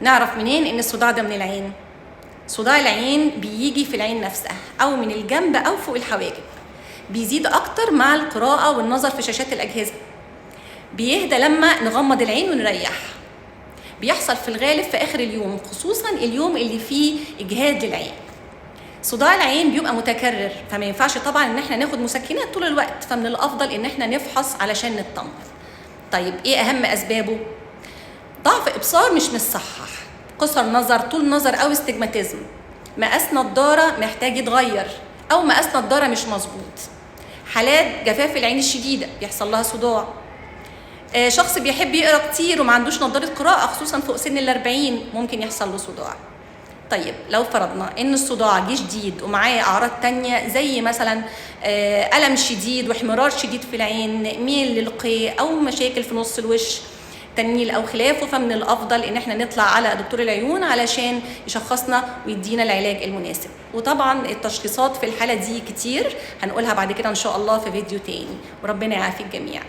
نعرف منين ان الصداع ده من العين؟ صداع العين بيجي في العين نفسها او من الجنب او فوق الحواجب، بيزيد اكتر مع القراءه والنظر في شاشات الاجهزه، بيهدى لما نغمض العين ونريح، بيحصل في الغالب في اخر اليوم، خصوصا اليوم اللي فيه اجهاد للعين. صداع العين بيبقى متكرر، فما ينفعش طبعا ان احنا ناخد مسكنات طول الوقت، فمن الافضل ان احنا نفحص علشان نطمن. طيب ايه اهم اسبابه؟ ضعف ابصار مش مصحح، قصر نظر، طول نظر او استجماتيزم، مقاس نضاره محتاج يتغير او مقاس نضاره مش مظبوط، حالات جفاف العين الشديده بيحصل لها صداع، شخص بيحب يقرا كتير وما عندوش نضاره قراءه خصوصا فوق سن ال40 ممكن يحصل له صداع. طيب لو فرضنا ان الصداع جه شديد ومعاه اعراض تانية زي مثلا الم شديد واحمرار شديد في العين، ميل للقيء او مشاكل في نص الوش، تنميل او خلافه، فمن الافضل ان احنا نطلع على دكتور العيون علشان يشخصنا ويدينا العلاج المناسب. وطبعا التشخيصات في الحاله دي كتير هنقولها بعد كده ان شاء الله في فيديو تاني، وربنا يعافي الجميع.